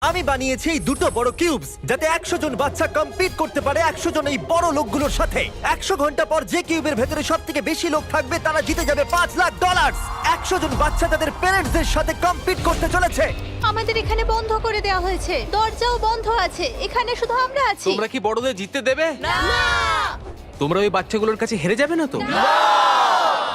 আমি বানিয়েছি এই দুটো বড় কিউবস যাতে 100 জন বাচ্চা কম্পিট করতে পারে 100 জন এই বড় লোকগুলোর সাথে। 100 ঘন্টা পর যে কিউবের ভেতরে সব থেকে বেশি লোক থাকবে তারা জিতে যাবে $5,00,000। 100 জন বাচ্চা তাদের প্যারেন্টসদের সাথে কম্পিট করতে চলেছে। আমাদের এখানে বন্ধ করে দেওয়া হয়েছে, দরজাও বন্ধ আছে, এখানে শুধু আমরা আছি। তোমরা কি বড়দের জিততে দেবে? না! তোমরা ওই বাচ্চাগুলোর কাছে হেরে যাবে না তো?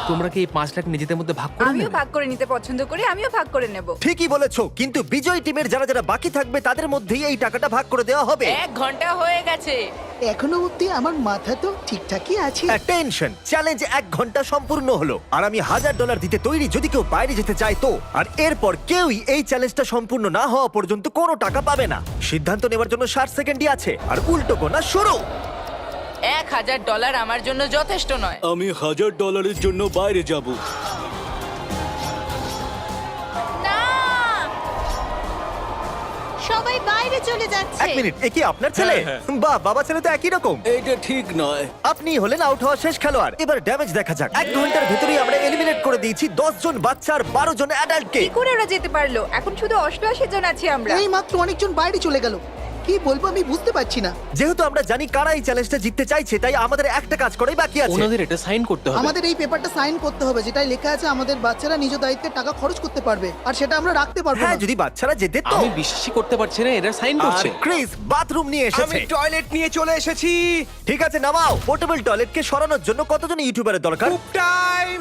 তোমরা কি এই 5 লাখ নিজেদের মধ্যে ভাগ করে আমিও নেবে? ভাগ করে নিতে পছন্দ করি, আমিও ভাগ করে নেব। ঠিকই বলেছো, কিন্তু বিজয়ী টিমের যারা যারা বাকি থাকবে তাদের মধ্যেই এই টাকাটা ভাগ করে দেওয়া হবে। 1 ঘন্টা হয়ে গেছে। এখনো অব্দি আমার মাথা তো ঠিকঠাকই আছে। টেনশন চ্যালেঞ্জ 1 ঘন্টা সম্পূর্ণ হলো আর আমি $1,000 দিতে তৈরি যদি কেউ বাইরে যেতে চায় তো। আর এরপর কেউই এই চ্যালেঞ্জটা সম্পূর্ণ না হওয়া পর্যন্ত কোনো টাকা পাবে না। সিদ্ধান্ত নেওয়ার জন্য 60 সেকেন্ডই আছে আর উল্টো গোনা শুরু। $1,000 আমার জন্য যথেষ্ট নয়। আমি $1,000 জন্য বাইরে যাব। না! সবাই বাইরে চলে যাচ্ছে। 1 মিনিট, এ কি আপনার ছেলে? বাহ, বাবা ছেলে তো একই রকম। এইটা ঠিক নয়। আপনি হলেন আউট হওয়া শেষ খেলোয়াড়। এবার ড্যামেজ দেখা যাক। 1 ঘন্টার ভেতরেই আমরা এলিমিনেট করে দিয়েছি 10 জন বাচ্চা আর 12 জন অ্যাডাল্টকে। কি করে ওরা যেতে পারলো? এখন শুধু 88 জন আছি আমরা। এই মাত্র অনেকজন বাইরে চলে গেল। কি বলবো আমি বুঝতে পারছি না। যেহেতু আমরা জানি কারা এই চ্যালেঞ্জটা জিততে চাইছে তাই আমাদের একটা কাজ করেই বাকি আছে। ওনাদের এটা সাইন করতে হবে। আমাদের এই পেপারটা সাইন করতে হবে যেটাই লেখা আছে আমাদের বাচ্চারা নিজ দায়িত্বে টাকা খরচ করতে পারবে আর সেটা আমরা রাখতে পারবো হ্যাঁ, না। যদি বাচ্চারা যেতে তো। আমি বিশ্বাসই করতে পারছি না এরা সাইন আর করছে। ক্রিস বাথরুম নিয়ে এসেছে। টয়লেট নিয়ে চলে এসেছি। ঠিক আছে, নামাও। পোর্টেবল টয়লেটকে সরানোর জন্য কতজন ইউটিউবারের দরকার? টাইম।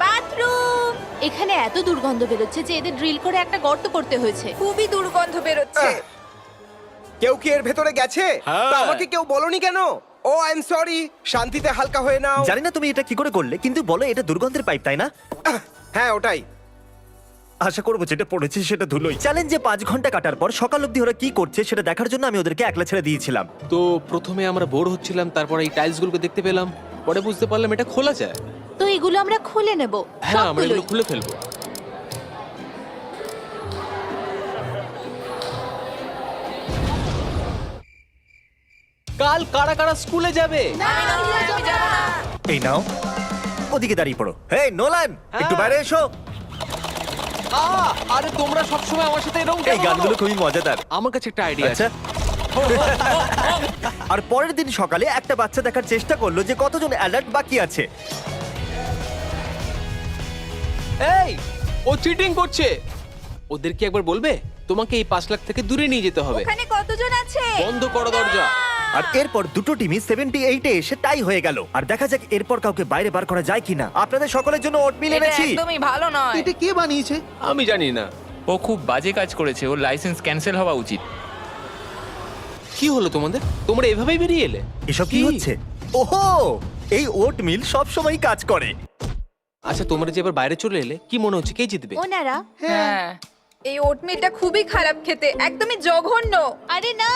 বাথরুম! এখানে এত দুর্গন্ধ বেরোচ্ছে যে এদের ড্রিল করে একটা গর্ত করতে হয়েছে। খুবই দুর্গন্ধ বেরোচ্ছে। কেউ কি এর ভেতরে গেছে? হ্যাঁ। তা আমাকে কেউ বলনি কেন? ও আই এম সরি। শান্তিতে হালকা হয়ে নাও। জানি না তুমি এটা কি করে করলে, কিন্তু বলো এটা দুর্গন্ধের পাইপ, তাই না? হ্যাঁ, ওটাই। আশা করবো যেটা পড়েছে সেটা ধুলোই। চ্যালেঞ্জে 5 ঘন্টা কাটার পর সকাল অবধি ওরা কি করছে সেটা দেখার জন্য আমি ওদেরকে একলা ছেড়ে দিয়েছিলাম। তো প্রথমে আমরা বোর হচ্ছিলাম, তারপর এই টাইলস গুলোকে দেখতে পেলাম, পরে বুঝতে পারলাম এটা খোলা যায়। তো এগুলো আমরা খুলে নেব। হ্যাঁ, আমরা সবগুলোই। এগুলো খুলে ফেলবো। কাল কারা কারা স্কুলে যাবে? এই নাও, ওদিকে দাঁড়িয়ে পড়ো। হেই নোলান, একটু হ্যাঁ। বাইরে এসো। আরে তোমরা সবসময় আমার সাথে এরকম এই গানগুলো খুবই মজাদার। আমার কাছে একটা আইডিয়া আচ্ছা। আছে। আর পরের দিন সকালে একটা বাচ্চা দেখার চেষ্টা করলো যে কতজন অ্যালার্ট বাকি আছে। এই, ও চিটিং করছে। ওদের কি একবার বলবে তোমাকে এই 5 লাখ থেকে দূরে নিয়ে যেতে হবে? ওখানে কতজন আছে? বন্ধ করো দরজা। আর এরপর দুটো টিমই 78-এ এসে টাই হয়ে গেল। আর দেখা যাক এরপর কাউকে বাইরে বার করা যায় কিনা। আপনাদের সকলের জন্য ওটমিল এটা এনেছি। একদমই ভালো নয়। এটা কে বানিয়েছে? আমি জানি না। ও খুব বাজে কাজ করেছে, ওর লাইসেন্স ক্যান্সেল হওয়া উচিত। কি হলো তোমাদের? তোমরা এভাবেই বেরিয়ে এলে? এসব কি হচ্ছে? ওহো, এই ওটমিল সব সময় কাজ করে। আচ্ছা, তোমরা যে এবার বাইরে চলে এলে, কি মনে হচ্ছে কে জিতবে? ওনারা? হ্যাঁ, এই ওটমিলটা খুবই খারাপ খেতে, একদমই জঘন্য। আরে না!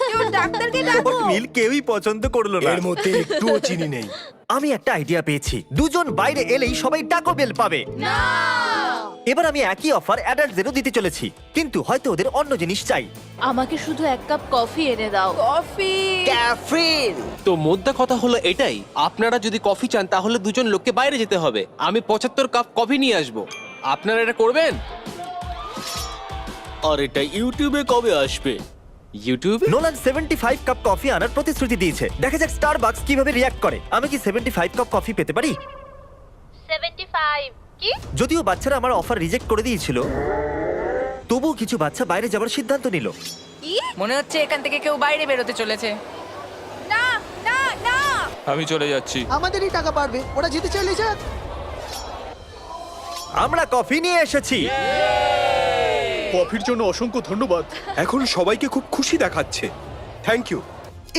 কেউ ডাক্তারকে ডাকো। ওটমিল কেউই পছন্দ করলো না। এর মধ্যে একটুও চিনি নেই। আমি একটা আইডিয়া পেয়েছি। দুজন বাইরে এলেই সবাই টাকো বেল পাবে। না! এবার আমি একই অফার অ্যাডাল্টদেরও দিতে চলেছি, কিন্তু হয়তো ওদের অন্য জিনিস চাই। আমাকে শুধু 1 কাপ কফি এনে দাও। কফি। ক্যাফিন। তো মোদ্দা কথা হলো এটাই, আপনারা যদি কফি চান তাহলে দুজন লোককে বাইরে যেতে হবে। আমি 75 কাপ কফি নিয়ে আসবো। আপনারা এটা করবেন? আর এটা ইউটিউবে কবে আসবে? ইউটিউবে? নোলান 75 কাপ কফি আনার প্রতিশ্রুতি দিয়েছে। দেখা যাক স্টারবাকস কিভাবে রিঅ্যাক্ট করে। আমি কি 75 কাপ কফি পেতে পারি? 75 কি? যদিও বাচ্চারা আমার অফার রিজেক্ট করে দিয়েছিল, তবুও কিছু বাচ্চা বাইরে যাওয়ার সিদ্ধান্ত নিল। কি? মনে হচ্ছে এখান থেকে কেউ বাইরে বেরোতে চলেছে। না, না, না। আমি চলে যাচ্ছি। আমাদেরই টাকা পারবে, ওরা যেতে চাইলে যাক। আমরা কফি নিয়ে এসেছি। কফির জন্য অসংখ্য ধন্যবাদ। এখন সবাইকে খুব খুশি দেখাচ্ছে। Thank you.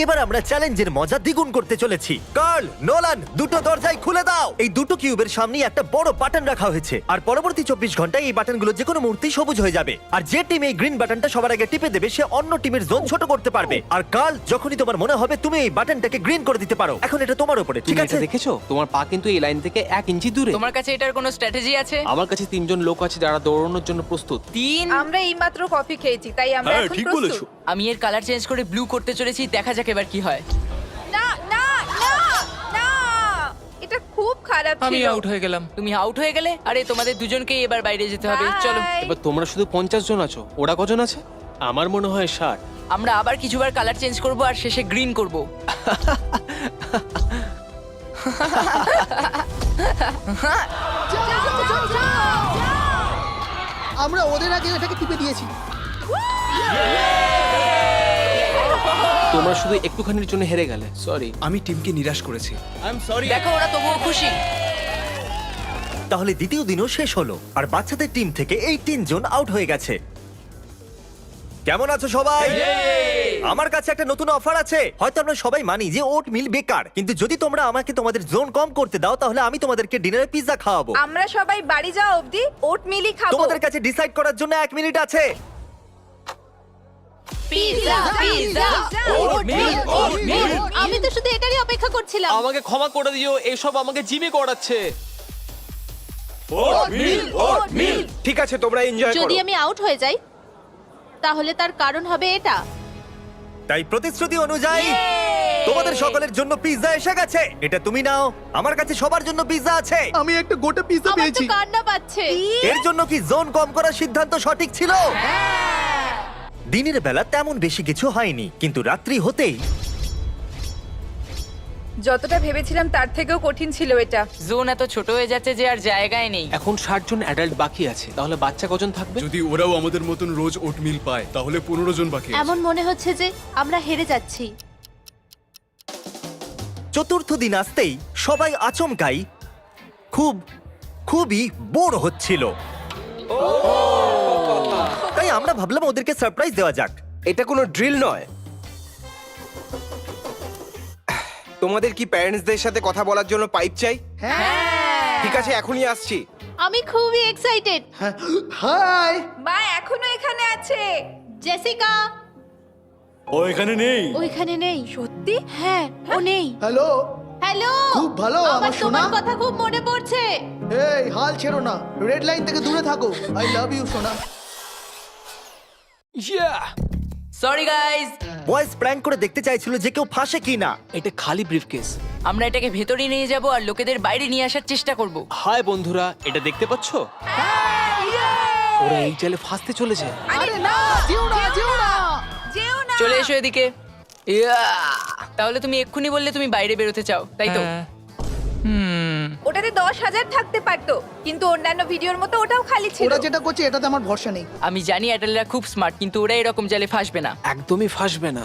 এবার আমরা চ্যালেঞ্জের মজা দ্বিগুণ করতে চলেছি। কার্ল, নোলান, দুটো দরজাই খুলে দাও। এই দুটো কিউবের সামনে একটা বড় বাটন রাখা হয়েছে আর পরবর্তী 24 ঘন্টায় এই বাটনগুলো যে কোনো মুহূর্তেই সবুজ হয়ে যাবে। আর যে টিম এই গ্রিন বাটনটা সবার আগে টিপে দেবে সে অন্য টিমের জোন ছোট করতে পারবে। আর কার্ল, যখনই তোমার মনে হবে তুমি এই বাটনটাকে গ্রিন করে দিতে পারো। এখন এটা তোমার উপরে, ঠিক তুমি আছে? এটা দেখেছো? তোমার পা কিন্তু এই লাইন থেকে 1 ইঞ্চি দূরে। তোমার কাছে এটার কোনো স্ট্র্যাটেজি আছে? আমার কাছে 3 জন লোক আছে যারা দৌড়ানোর জন্য প্রস্তুত। 3? আমরা এইমাত্র কফি খেয়েছি, তাই আমরা হ্যাঁ, এখন ঠিক প্রস্তুত। বলেছো। আমি এর কালার চেঞ্জ করে ব্লু করতে চলেছি, দেখা যাক এবার কি হয়। না, না, না, না। এটা খুব খারাপ। খারাপ আমি ছিল আউট হয়ে গেলাম। তুমি আউট হয়ে গেলে? আরে তোমাদের দুজনকেই এবার বাইরে যেতে হবে। Bye. চলো। এবার তোমরা শুধু 50 জন আছো, ওরা কজন আছে? আমার মনে হয় 60। আমরা আবার কিছুবার কালার চেঞ্জ করব আর শেষে গ্রিন করব। আমরা ওদের আগে এটাকে টিপে দিয়েছি। তোমরা শুধু একটুখানির জন্য হেরে গেলে, সরি। আমি টিমকে নিরাশ করেছি। I am sorry. দেখো ওরা তবুও খুশি। তাহলে দ্বিতীয় দিনও শেষ হলো আর বাচ্চাদের টিম থেকে 18 জন আউট হয়ে গেছে। কেমন আছো সবাই? আমার কাছে একটা নতুন অফার আছে। হয়তো আমরা সবাই মানি যে ওট মিল বেকার, কিন্তু যদি তোমরা আমাকে তোমাদের জোন কম করতে দাও তাহলে আমি তোমাদেরকে ডিনারে পিৎজা খাওয়াবো। আমরা সবাই বাড়ি যাওয়া অবধি ওট মিলই খাবো। তোমাদের কাছে ডিসাইড করার জন্য 1 মিনিট আছে। Pizza pizza oatmeal. আমি তো শুধু এটারই অপেক্ষা করছিলাম। আমাকে ক্ষমা করে দিও, এসব আমাকে জিমে করাচ্ছে। ঠিক আছে, তোমরা এনজয় করো। যদি আমি আউট হয়ে যাই তাহলে তার কারণ হবে এটা। তাই প্রতিশ্রুতি অনুযায়ী তোমাদের সকলের জন্য পিৎজা এসে গেছে। এটা তুমি নাও। আমার কাছে সবার জন্য পিৎজা আছে। আমি একটা গোটা পিৎজা আমার তো পেয়েছি। কান্না পাচ্ছে। এর জন্য কি জোন কম করার সিদ্ধান্ত সঠিক ছিল? দিনের বেলা তেমন বেশি কিছু হয়নি, কিন্তু রাত্রি হতেই যতটা ভেবেছিলাম তার থেকেও কঠিন ছিল এটা। জোন এত ছোট হয়ে যাচ্ছে যে আর জায়গায় নেই। এখন 60 জন অ্যাডাল্ট বাকি আছে, তাহলে বাচ্চা কজন থাকবে? যদি ওরাও আমাদের মতন রোজ ওটমিল পায় তাহলে 15 জন বাকি আছে। এমন মনে হচ্ছে যে আমরা হেরে যাচ্ছি। চতুর্থ দিন আসতেই সবাই আচমকাই খুবই বোর হচ্ছিল। তাই আমরা ভাবলাম ওদেরকে সারপ্রাইজ দেওয়া যাক। এটা কোনো ড্রিল নয়। তোমাদের কি প্যারেন্টসদের সাথে কথা বলার জন্য পাইপ চাই? হ্যাঁ। ঠিক আছে, এখনই আসছি। আমি খুবই এক্সাইটেড। হাই। মা এখনো এখানে আছে। জেসিকা ও এখানে নেই। ওইখানে নেই। সত্যি? হ্যাঁ ও নেই। হ্যালো। হ্যালো। খুব ভালো, আমার আমার তোমার সোনা। কথা খুব মনে পড়ছে। এই হাল ছেড়ো না, রেড লাইন থেকে দূরে থাকো। আই লাভ ইউ সোনা। Sorry guys. বয়েজ প্র্যাঙ্ক করে দেখতে চাইছিল যে কেউ ফাঁসে কিনা। এটা খালি ব্রিফকেস। আমরা এটাকে ভেতরে নিয়ে যাব আর লোকেদের বাইরে নিয়ে আসার চেষ্টা করব। হাই বন্ধুরা, এটা দেখতে পাচ্ছো? ওরা এই জালে ফাঁসতে চলেছে। আরে না, যেও না, যেও না। যেও না। চলে এসো এদিকে। ইয়া! তাহলে তুমি এক্ষুনি বললে তুমি বাইরে বেরোতে চাও, তাই তো? হ্যাঁ। ওটাতে 10,000 থাকতে পারতো, কিন্তু অন্যান্য ভিডিওর মতো ওটাও খালি ছিল। ওরা যেটা করছে এটাতে আমার ভরসা নেই। আমি জানি অ্যাডাল্টরা খুব স্মার্ট, কিন্তু ওরা এরকম জালে ফাঁসবে না। একদমই ফাঁসবে না।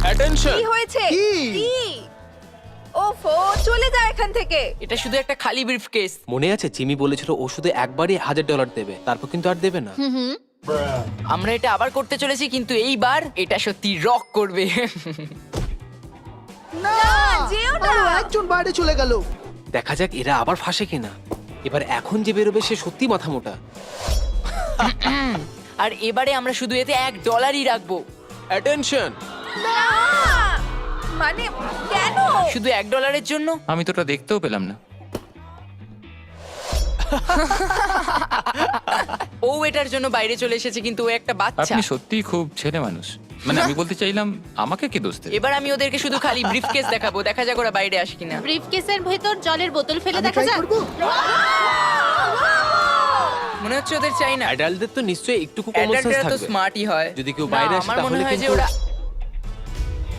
অ্যাটেনশন! কি হয়েছে? কি? ওফো, চলে যা এখান থেকে। এটা শুধু একটা খালি ব্রিফকেস। মনে আছে জিমি বলেছিল ও শুধু একবারই $1000 দেবে, তারপর কিন্তু আর দেবে না। আমরা এটা আবার করতে চলেছি, কিন্তু এইবার এটা সত্যি রক করবে। না, যেও না। আরো একজন বাইরে চলে গেল। দেখা যাক এরা আবার ফাঁসে কিনা। এবার এখন যে বেরোবে সে সত্যি মাথা মোটা। আর এবারে আমরা শুধু এতে $1 রাখবো। অ্যাটেনশন! না, মানে কেন? শুধু $1 জন্য। আমি তো ওটা দেখতেও পেলাম না। ও এটার জন্য বাইরে চলে এসেছে, কিন্তু ও একটা বাচ্চা। আপনি সত্যিই খুব ছেলে মানুষ। মানে আমি বলতে চাইলাম আমাকে কি দোষ দেবে? এবার আমি ওদেরকে শুধু খালি ব্রিফকেস দেখাবো, দেখা যাক ওরা বাইরে আসে কিনা। ব্রিফকেসের ভেতর জলের বোতল ফেলে আমি দেখা ট্রাই যাক। করবো। মনে হচ্ছে ওদের চাই না। অ্যাডাল্টদের তো নিশ্চয়ই একটুকু কমন সেন্স অ্যাডাল্টরা তো থাকবে। স্মার্টই হয়। যদি কেউ না, বাইরে আসে আমার মনে তাহলে হয় যে কিন্তু ওরা।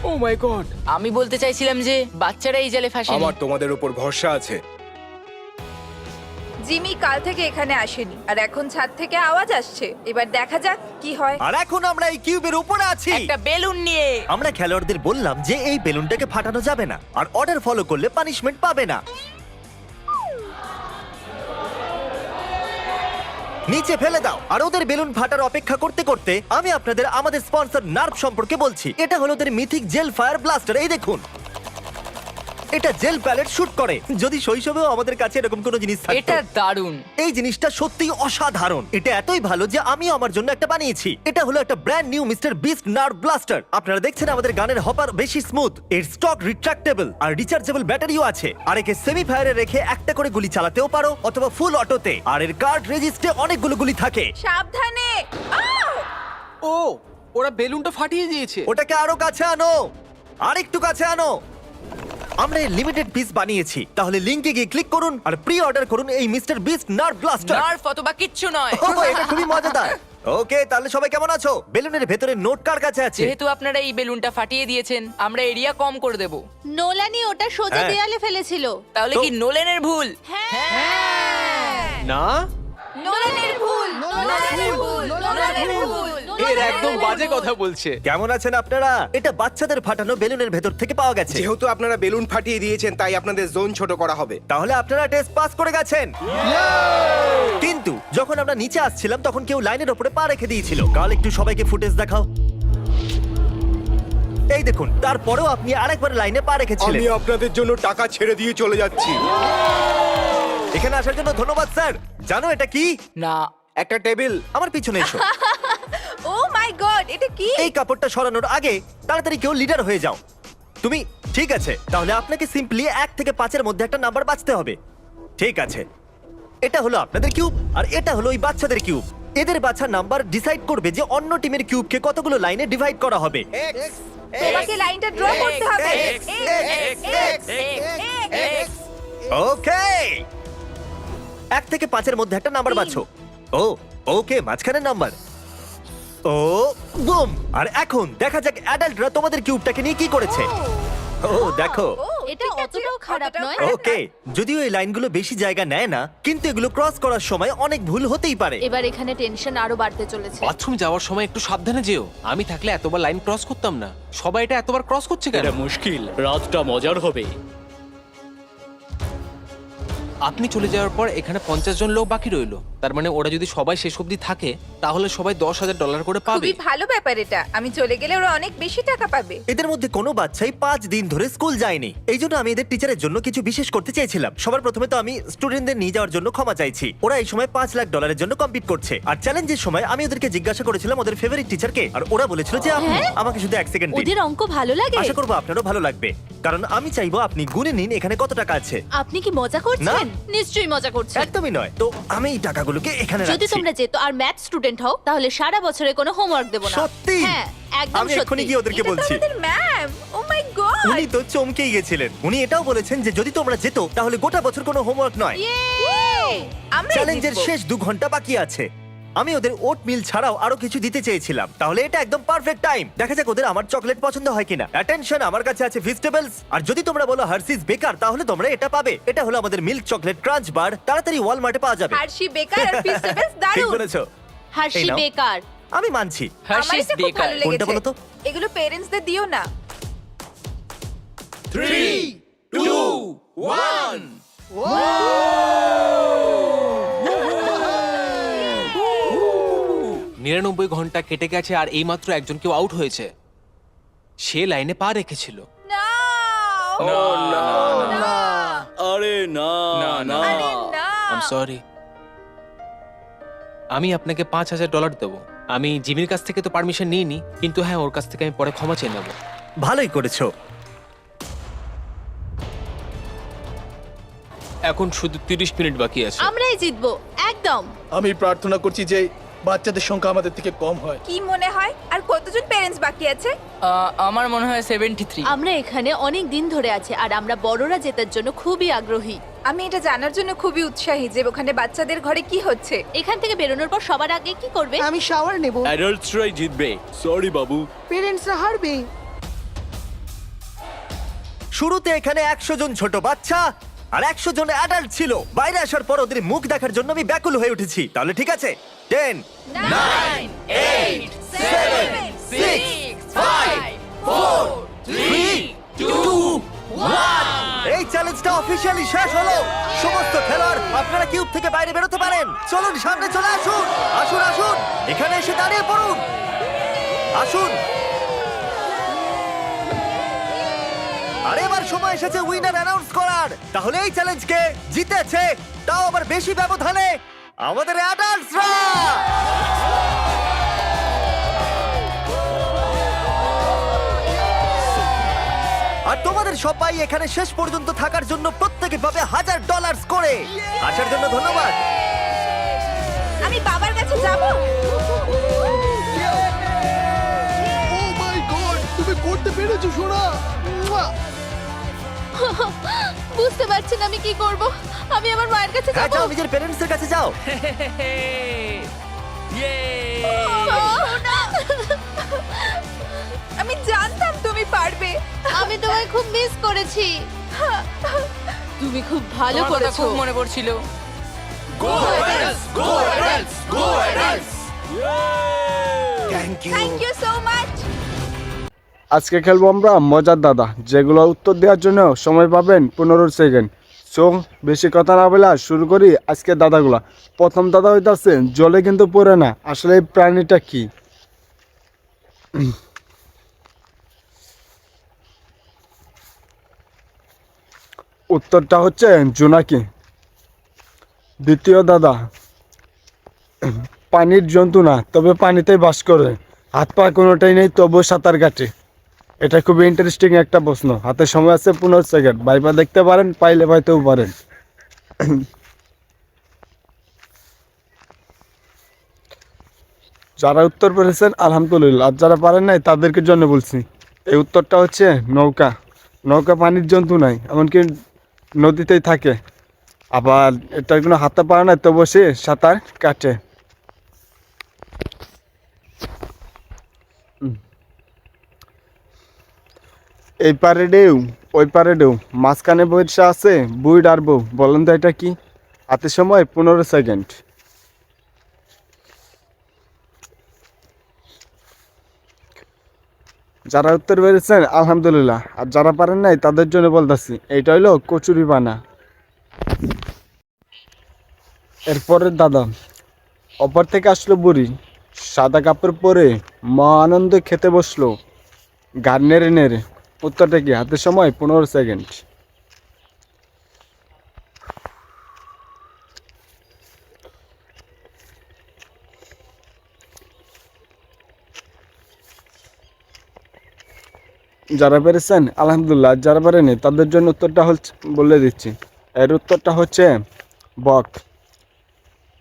ও মাই গড! আমি বলতে চাইছিলাম যে বাচ্চারা এই জালে ফাঁসে। আমার তোমাদের উপর ভরসা আছে। জিমি কাল থেকে এখানে আসেনি, আর এখন ছাদ থেকে আওয়াজ আসছে। এবার দেখা যাক কি হয়। আর এখন আমরা এই কিউবের উপরে আছি। একটা বেলুন নিয়ে। আমরা খেলোয়াড়দের বললাম যে এই বেলুনটাকে ফাটানো যাবে না, আর অর্ডার ফলো করলে পানিশমেন্ট পাবে না। নিচে ফেলে দাও। আর ওদের বেলুন ফাটার অপেক্ষা করতে করতে আমি আপনাদের আমাদের স্পন্সর নার্ভ সম্পর্কে বলছি। এটা হলো ওদের মিথিক জেল ফায়ার ব্লাস্টার। এই দেখুন, এটা জেল প্যালেট শুট করে। যদি শৈশবেও আমাদের কাছে এরকম কোনো জিনিস থাকতো। এটা দারুণ। এই জিনিসটা সত্যিই অসাধারণ। এটা এতই ভালো যে আমি আমার জন্য একটা বানিয়েছি। এটা হলো একটা brand new mister beast nerve blaster. আপনারা দেখছেন আমাদের গানের হপার বেশি স্মুথ, এর স্টক রিট্রাক্টেবল আর রিচার্জেবল ব্যাটারিও আছে। আর একে সেমি ফায়ারে রেখে একটা করে গুলি চালাতেও পারো অথবা ফুল অটোতে। আর এর কার্ড রেজিস্টে অনেকগুলো গুলি থাকে। সাবধানে। ও, ওরা বেলুনটা ফাটিয়ে দিয়েছে। ওটাকে আরো কাছে আনো, আর একটু কাছে আনো। আমরা লিমিটেড পিস বানিয়েছি, তাহলে লিংকে গিয়ে ক্লিক করুন আর প্রি অর্ডার করুন এই mister beast nerve blaster. Nerve অথবা কিচ্ছু নয়। এটা খুবই মজাদার। ওকে, তাহলে সবাই কেমন আছো? বেলুনের ভেতরে নোট কার কাছে আছে? যেহেতু আপনারা এই বেলুনটা ফাটিয়ে দিয়েছেন, আমরা এরিয়া কম করে দেব। নোলানি ওটা সোজা হ্যাঁ। দেয়ালে ফেলেছিল। তাহলে কি নোলেনের ভুল? না, নোলানের ভুল, নোলানের ভুল, নোলানের ভুল। এর একদম বাজে কথা বলছে। কেমন আছেন আপনারা? এটা বাচ্চাদের ফাটানো বেলুনের ভেতর থেকে পাওয়া গেছে। যেহেতু আপনারা বেলুন ফাটিয়ে দিয়েছেন তাই আপনাদের জোন ছোট করা হবে। তাহলে আপনারা টেস্ট পাস করে গেছেন। কিন্তু যখন আমরা নিচে আসছিলাম তখন কেউ লাইনের ওপরে পা রেখে দিয়েছিল। কাল একটু সবাইকে ফুটেজ দেখাও। এই দেখুন, তারপরেও আপনি আরেকবার লাইনে পা রেখেছিলেন। আমি আপনাদের জন্য টাকা ছেড়ে দিয়ে চলে যাচ্ছি। এখানে আসার জন্য ধন্যবাদ স্যার। জানো এটা কি? না, একটা টেবিল। আমার পিছনে এসো। ও মাই গড, এটা কি? এই কাপড়টা সরানোর আগে তাড়াতাড়ি কেউ লিডার হয়ে যাও। তুমি ঠিক আছে, তাহলে আপনাকে সিম্পলি 1 থেকে 5-এর মধ্যে একটা নাম্বার বাছতে হবে। ঠিক আছে, এটা হলো আপনাদের কিউব আর এটা হলো ওই বাচ্চাদের কিউব। এদের বাছা নাম্বার ডিসাইড করবে যে অন্য টিমের কিউবকে কতগুলো লাইনে ডিভাইড করা হবে। তোমাকে লাইনটা ড্র করতে হবে। ওকে, 1 থেকে 5-এর মধ্যে একটা নাম্বার বাছো। ও ওকে, মাঝখানের নাম্বার। ও বুম! আর এখন দেখা যাক অ্যাডাল্টরা তোমাদের কিউবটাকে নিয়ে কি করেছে। ও দেখো। এটা অতটাও খারাপ নয়। ওকে, যদিও এই লাইনগুলো বেশি জায়গা নেয় না, কিন্তু এগুলো ক্রস করার সময় অনেক ভুল হতেই পারে। এবার এখানে টেনশন আরো বাড়তে চলেছে। বাথরুম যাওয়ার সময় একটু সাবধানে যেও। আমি থাকলে এতবার লাইন ক্রস করতাম না। সবাই এটা এতবার ক্রস করছে কেন? এটা মুশকিল, রাতটা মজার হবে। আপনি চলে যাওয়ার পর এখানে 50 জন লোক বাকি রইলো। তার মানে ওরা যদি সবাই শেষ অবধি থাকে তাহলে সবাই $10,000 করে পাবে। খুবই ভালো ব্যাপার এটা। আমি চলে গেলে ওরা অনেক বেশি টাকা পাবে। এদের মধ্যে কোনো বাচ্চাই 5 দিন ধরে স্কুল যায়নি। এই জন্য আমি এদের টিচারের জন্য কিছু বিশেষ করতে চেয়েছিলাম। সবার প্রথমে তো আমি স্টুডেন্টদের নিয়ে যাওয়ার জন্য ক্ষমা চাইছি। ওরা এই সময় $5 লাখ জন্য কম্পিট করছে। আর চ্যালেঞ্জের সময় আমি ওদেরকে জিজ্ঞাসা করেছিলাম ওদের ফেভারিট টিচারকে, আর ওরা বলেছিল যে আপনি। আমাকে শুধু 1 সেকেন্ড দিন। ওদের অঙ্ক ভালো লাগে? আশা করবো আপনারও ভালো লাগবে, কারণ আমি চাইবো আপনি গুনে নিন এখানে কত টাকা আছে। আপনি কি মজা করছেন? নিশ্চয়ই মজা করছেন। একদমই নয়। তো আমি এই টাকাগুলোকে এখানে যদি রাখছি। তোমরা যেত আর ম্যাথ স্টুডেন্ট হও তাহলে সারা বছরে কোনো হোমওয়ার্ক দেব না। সত্যি? হ্যাঁ, একদম আমি এক্ষুনি সত্যি। গিয়ে ওদেরকে এটা তো বলছি। আমাদের ম্যাম। ও মাই গড। উনি তো চমকেই গেছিলেন। উনি এটাও বলেছেন যে যদি তোমরা যেত তাহলে গোটা বছর কোনো হোমওয়ার্ক নয়। আমরা চ্যালেঞ্জের শেষ 2 ঘন্টা বাকি আছে। আমি ওদের ওট মিল ছাড়াও আরো কিছু দিতে চেয়েছিলাম, তাহলে এটা একদম পারফেক্ট টাইম। দেখা যাক ওদের আমার চকলেট পছন্দ হয় কিনা। অ্যাটেনশন, আমার কাছে আছে ভেজিটেবলস, আর যদি তোমরা বলো হার্সিস বেকার তাহলে তোমরা এটা পাবে। এটা হলো আমাদের মিল্ক চকলেট ক্রাঞ্চ বার, তাড়াতাড়ি ওয়ালমার্টে পাওয়া যাবে। হার্শি বেকার আর ফিস্টেবলস ঠিক দারুণ। বলেছো। হার্শি এই নাও। বেকার। আমি মানছি। আমার হার্শিস এটা খুব বেকার। ভালো কোনটা লেগেছে। বলো তো? এগুলো পেরেন্টসদের দিও না। 3, 2, 1। 99 ঘন্টা কেটে গেছে আর এইমাত্র একজন কেউ আউট হয়েছে। সে লাইনে পা রেখেছিল। না। আরে না না আরে না। I am sorry. আমি আপনাকে $5,000 দেবো। আমি জিমির কাছ থেকে তো পারমিশন নিইনি, কিন্তু হ্যাঁ, ওর কাছ থেকে আমি পরে ক্ষমা চেয়ে নেবো। ভালোই করেছো। এখন শুধু 30 মিনিট বাকি আছে। আমরাই জিতবো একদম। আমি প্রার্থনা করছি যে বাচ্চাদের সংখ্যা আমাদের থেকে কম হয়। কি মনে হয় আর কতজন পেরেন্টস বাকি আছে? আমার মনে হয় 73। আমরা এখানে অনেক দিন ধরে আছি আর আমরা বড়রা জেতার জন্য খুবই আগ্রহী। আমি এটা জানার জন্য খুবই উৎসাহী যে ওখানে বাচ্চাদের ঘরে কি হচ্ছে। এখান থেকে বেরোনোর পর সবার আগে কি করবে? আমি শাওয়ার নেব। অ্যাডাল্টসরাই জিতবে। সরি বাবু। পেরেন্টসরা হারবে। শুরুতে এখানে 100 জন ছোট বাচ্চা আর 100 জন অ্যাডাল্ট ছিল। বাইরে আসার পর ওদের মুখ দেখার জন্য আমি ব্যাকুল হয়ে উঠেছি। তাহলে ঠিক আছে, 10, 9, 8, 7, 6, 5, 4, 3, 2, 1। এই চ্যালেঞ্জটা অফিশিয়ালি শেষ হলো। সমস্ত খেলোয়াড় আপনারা কিউব থেকে বাইরে বেরোতে পারেন। চলুন সামনে চলে আসুন। আসুন আসুন, এখানে এসে দাঁড়িয়ে পড়ুন। আসুন। আর এবার সময় এসেছে উইনার অ্যানাউন্স করার। তাহলে এই চ্যালেঞ্জকে জিতেছে, তাও আবার বেশি ব্যবধানে, আমাদের অ্যাডাল্টসরা। আর তোমাদের সবাই এখানে শেষ পর্যন্ত থাকার জন্য প্রত্যেকে পাবে $1,000 করে। আসার জন্য ধন্যবাদ। আমি বাবার কাছে যাব। ও মাই গড, তুমি করতে পেরেছো সোনা। বুঝতে পারছি না আমি কি করব। আমি আমার মায়ের কাছে হ্যাঁ, যাব। যাও নিজের প্যারেন্টসের কাছে যাও। আমি জানতাম তুমি পারবে। আমি তোমায় খুব মিস করেছি। তুমি খুব ভালো তোমার কথা করেছো। খুব মনে পড়ছিল। Thank you. Thank you so much. আজকে খেলবো আমরা মজার দাদা, যেগুলো উত্তর দেওয়ার জন্য সময় পাবেন 15 সেকেন্ড। সো বেশি কথা না বলে শুরু করি আজকে দাদাগুলা। প্রথম দাদা হইতাছে জলে কিন্তু পড়ে না, আসলে এই প্রাণীটা কি? উত্তরটা হচ্ছে জোনাকি। দ্বিতীয় দাদা পানির জন্তু না, তবে পানিতেই বাস করে, হাত পা কোনোটাই নেই, তবুও সাঁতার কাটে। এটা খুবই ইন্টারেস্টিং একটা প্রশ্ন। হাতে সময় আছে 15 সেকেন্ড, ভাইবা দেখতে পারেন, পাইলে পাইতেও পারেন। যারা উত্তর পেরেছেন আলহামদুলিল্লাহ, আর যারা পারেন নাই তাদেরকে জন্য বলছি। এই উত্তরটা হচ্ছে নৌকা। নৌকা পানির জন্তু নাই, এমনকি নদীতেই থাকে। আবার এটার কোনো হাতে পারে না, তবুও সে সাঁতার কাটে। এই পারে ঢেউ, ওই পারে ঢেউ, মাঝখানে বৈশা আছে বুইড আর বউ। বলেন তো এটা কি? হাতে সময় 15 সেকেন্ড। যারা উত্তর পেরেছেন আলহামদুলিল্লাহ, আর যারা পারেন নাই তাদের জন্য বলতেছি, এইটা হইলো কচুরি পানা। এরপরের দাদা, অপর থেকে আসলো বুড়ি, সাদা কাপড় পরে মা আনন্দে খেতে বসলো, গান নেড়ে নেড়ে। উত্তরটা কি? হাতে সময় 15 সেকেন্ড। যারা পেরেছেন আলহামদুলিল্লাহ, যারা পারেনি তাদের জন্য উত্তরটা হচ্ছে, বলে দিচ্ছি। এর উত্তরটা হচ্ছে বক।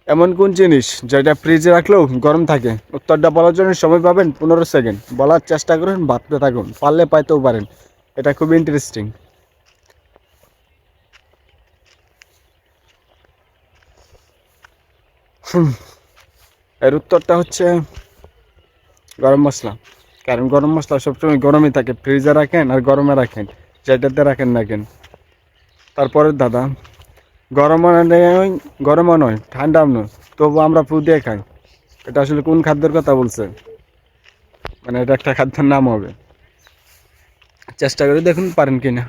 এমন কোন জিনিস যেটা ফ্রিজে রাখলেও গরম থাকে? উত্তরটা বলার জন্য সময় পাবেন 15 সেকেন্ড। বলার চেষ্টা করুন, ভাবতে থাকুন, পারলে পাইতেও পারেন। এটা খুব ইন্টারেস্টিং। এর উত্তরটা হচ্ছে গরম মশলা। কারণ গরম মশলা সবসময় গরমই থাকে, ফ্রিজে রাখেন আর গরমে রাখেন, যেটাতে রাখেন না কেন। তারপরে দাদা, গরমও নয় ঠান্ডাও নয়, তবু আমরা ফু দিয়ে খাই। এটা আসলে কোন খাদ্যের কথা বলছে? মানে এটা একটা খাদ্যের নাম হবে। চেষ্টা করে দেখুন পারেন কিনা।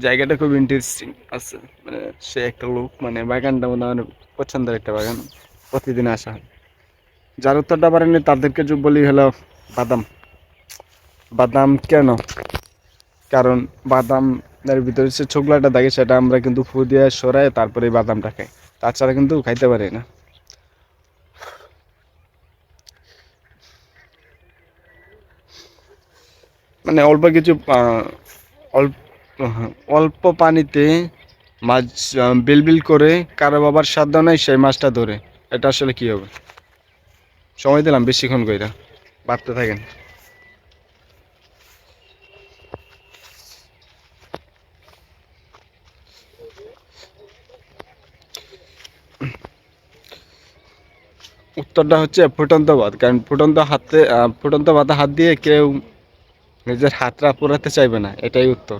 জায়গাটা খুব ইন্টারেস্টিং আছে। মানে সে একটা লোক, মানে বাগানটা মনে হয় পছন্দের একটা বাগান, প্রতিদিন আসা হয়। যার উত্তরটা পারেনি তাদেরকে যে বলি হলো বাদাম। বাদাম কেন? কারণ বাদামের ভিতরে যে ছোকলাটা থাকে সেটা আমরা কিন্তু ফু দিয়ে সরাই তারপরে বাদামটা খাই, তাছাড়া কিন্তু খাইতে পারি না। মানে অল্প কিছু অল্প পানিতে মাছ বিলবিল করে কারো বাবার সাধ্য নাই সেই মাছটা ধরে। এটা আসলে কি হবে? সময় দিলাম বেশিক্ষণ কইরা, ভাবতে থাকেন। উত্তরটা হচ্ছে ফুটন্ত ভাত। কারণ ফুটন্ত ভাতে হাত দিয়ে কেউ নিজের হাতটা পোড়াতে চাইবে না, এটাই উত্তর।